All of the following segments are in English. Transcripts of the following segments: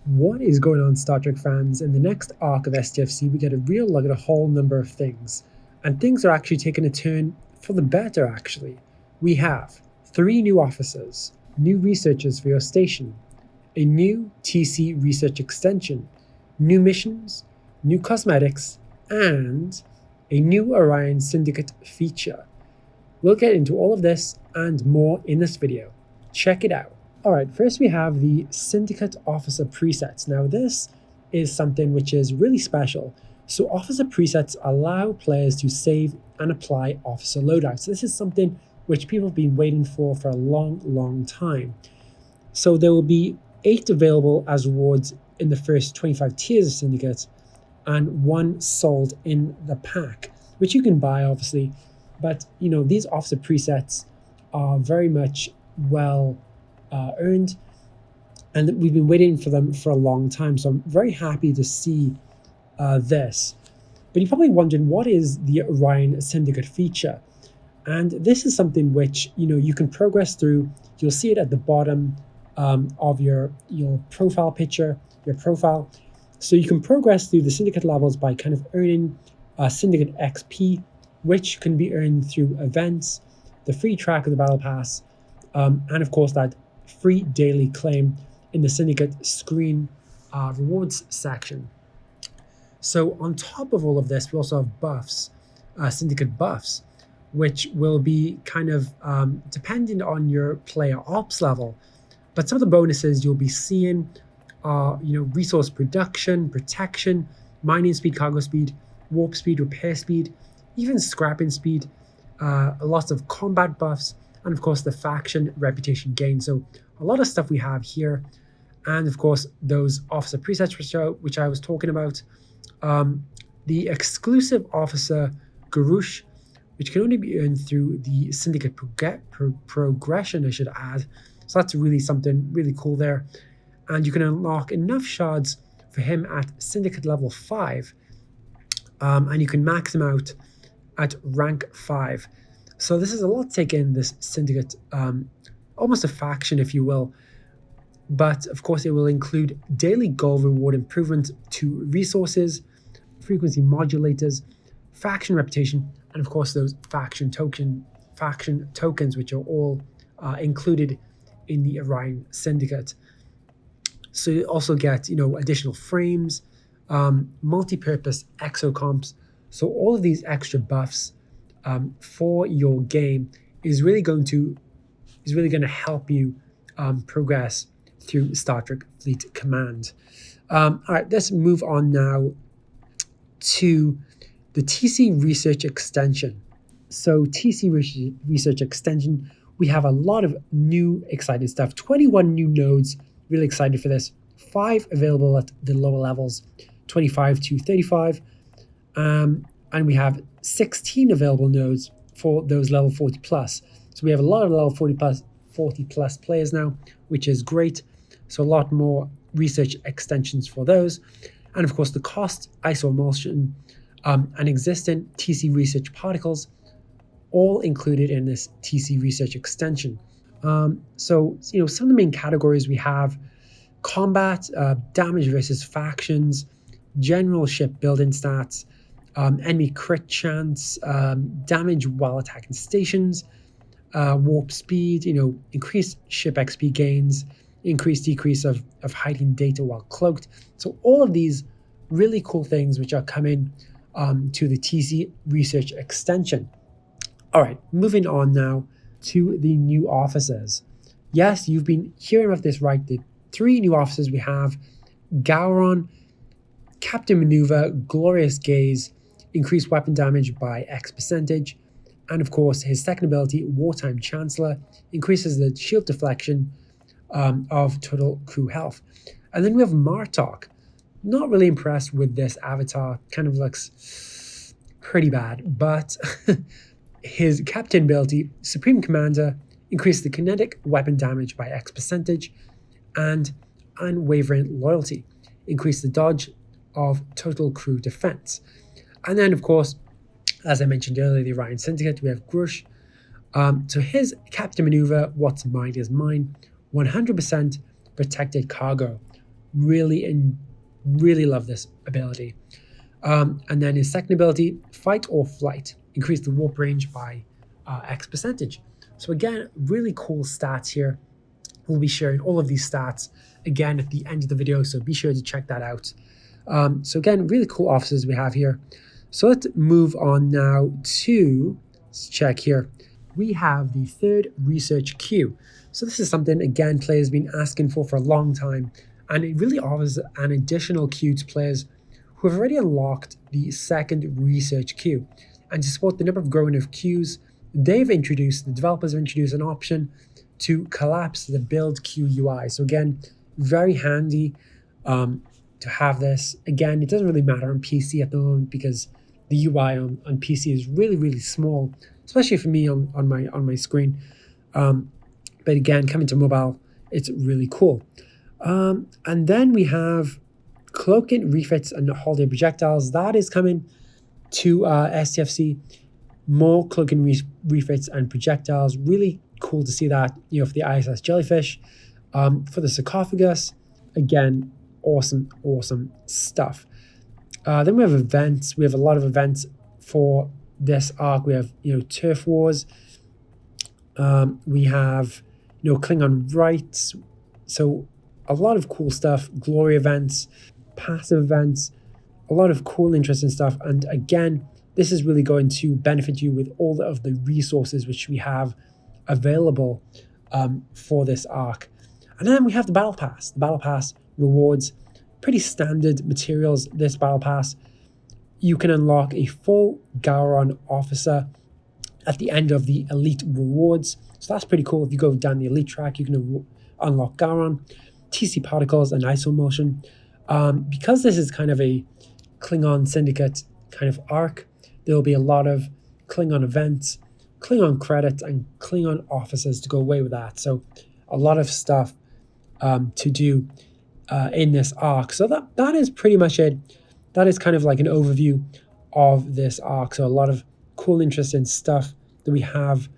What is going on, Star Trek fans? In the next arc of STFC, we get a real look at a whole number of things. And things are actually taking a turn for the better, actually. We have 3 new officers, new researchers for your station, a new TC research extension, new missions, new cosmetics, and a new Orion Syndicate feature. We'll get into all of this and more in this video. Check it out. Alright, first we have the Syndicate Officer presets. Now this is something which is really special. So officer presets allow players to save and apply officer loadouts. This is something which people have been waiting for a long time. So there will be 8 available as rewards in the first 25 tiers of Syndicate and 1 sold in the pack, which you can buy obviously. But these officer presets are very much well earned, and we've been waiting for them for a long time, so I'm very happy to see this. But you're probably wondering, what is the Orion Syndicate feature? And this is something which you can progress through. You'll see it at the bottom of your profile picture, your profile. So you can progress through the Syndicate levels by kind of earning Syndicate XP, which can be earned through events, the free track of the Battle Pass, and of course that free daily claim in the Syndicate screen rewards section. So on top of all of this, we also have buffs, Syndicate buffs, which will be kind of dependent on your player ops level. But some of the bonuses you'll be seeing are resource production, protection, mining speed, cargo speed, warp speed, repair speed, even scrapping speed, lots of combat buffs, and of course the faction reputation gain. So a lot of stuff we have here, and of course those officer presets which I was talking about. The exclusive officer Garush, which can only be earned through the Syndicate progression, I should add. So that's really something really cool there. And you can unlock enough shards for him at Syndicate level 5, and you can max him out at rank 5. So this is a lot to take in, this Syndicate, almost a faction if you will. But of course it will include daily goal reward improvement to resources, frequency modulators, faction reputation, and of course those faction tokens, which are all included in the Orion Syndicate. So you also get additional frames, multi-purpose exocomps. So all of these extra buffs for your game is really going to help you progress through Star Trek Fleet Command. All right, let's move on now to the TC Research Extension. So TC Research Extension, we have a lot of new exciting stuff. 21 new nodes, really excited for this. 5 available at the lower levels, 25 to 35. And we have 16 available nodes for those level 40 plus. So we have a lot of level 40 plus players now, which is great. So a lot more research extensions for those. And of course the cost, isoemulsion, and existing TC research particles, all included in this TC research extension. So some of the main categories we have: combat, damage versus factions, general ship building stats, enemy crit chance, damage while attacking stations, warp speed, increased ship XP gains, increased decrease of hiding data while cloaked. So all of these really cool things which are coming to the TC Research Extension. All right, moving on now to the new officers. Yes, you've been hearing about this right. The 3 new officers we have: Gowron, Captain Maneuver, Glorious Gaze, increased weapon damage by X%, and of course his second ability, Wartime Chancellor, increases the shield deflection of total crew health. And then we have Martok. Not really impressed with this avatar, kind of looks pretty bad, but his captain ability, Supreme Commander, increases the kinetic weapon damage by X%, and Unwavering Loyalty, increase the dodge of total crew defense. And then of course, as I mentioned earlier, the Orion Syndicate, we have Grush. So his captain maneuver, what's mine is mine, 100% protected cargo, Really love this ability. And then his second ability, Fight or Flight, increase the warp range by X percentage. So again, really cool stats here. We'll be sharing all of these stats again at the end of the video, so be sure to check that out. So again, really cool officers we have here. So let's move on now to, let's check here. We have the third research queue. So this is something, again, players have been asking for a long time, and it really offers an additional queue to players who have already unlocked the second research queue. And to support the number of growing of queues, the developers have introduced an option to collapse the build queue UI. So again, very handy to have this. Again, it doesn't really matter on PC at the moment because the UI on PC is really small, especially for me on my screen. But again, coming to mobile, it's really cool. And then we have cloaking refits and holiday projectiles. That is coming to STFC. More cloaking refits and projectiles. Really cool to see that, for the ISS jellyfish. For the sarcophagus, again, awesome stuff. Then we have events. We have a lot of events for this arc. We have, turf wars. We have, Klingon rights. So a lot of cool stuff. Glory events, passive events, a lot of cool, interesting stuff. And again, this is really going to benefit you with all of the resources which we have available for this arc. And then we have the Battle Pass. The Battle Pass rewards pretty standard materials. This Battle Pass, you can unlock a full Gowron officer at the end of the Elite rewards. So that's pretty cool. If you go down the Elite track, you can unlock Gowron, TC Particles, and ISO Motion. Because this is kind of a Klingon Syndicate kind of arc, there will be a lot of Klingon events, Klingon credits, and Klingon officers to go away with that. So a lot of stuff to do in this arc. So that is pretty much it. That is kind of like an overview of this arc. So a lot of cool, interesting stuff that we have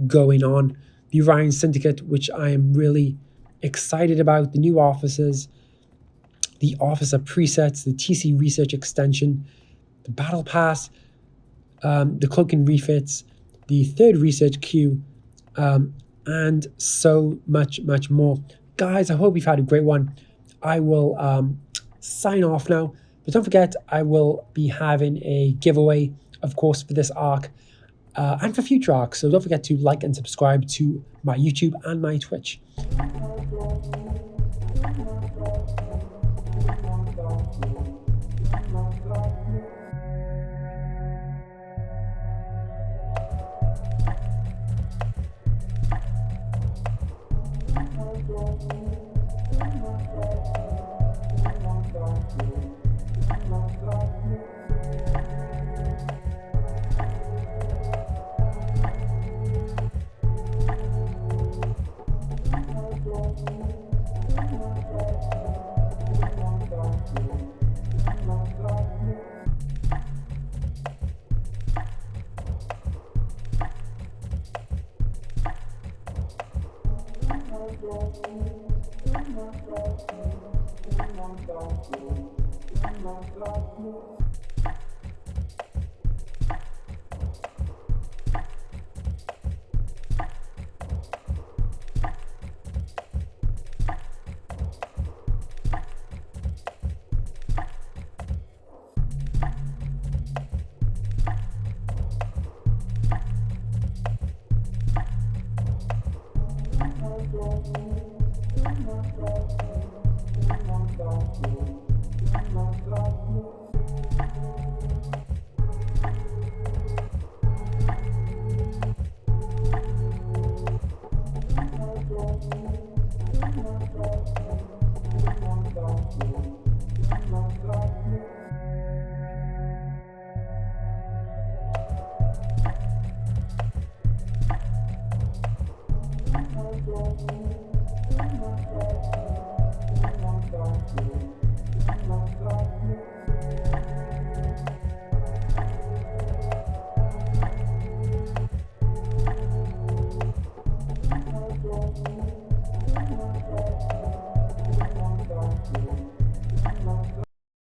going on. The Orion Syndicate, which I am really excited about. The new officers, the officer presets, the TC research extension, the Battle Pass, the cloaking refits, the third research queue, and so much more. Guys, I hope you've had a great one. I will sign off now, but don't forget, I will be having a giveaway, of course, for this arc and for future arcs. So don't forget to like and subscribe to my YouTube and my Twitch.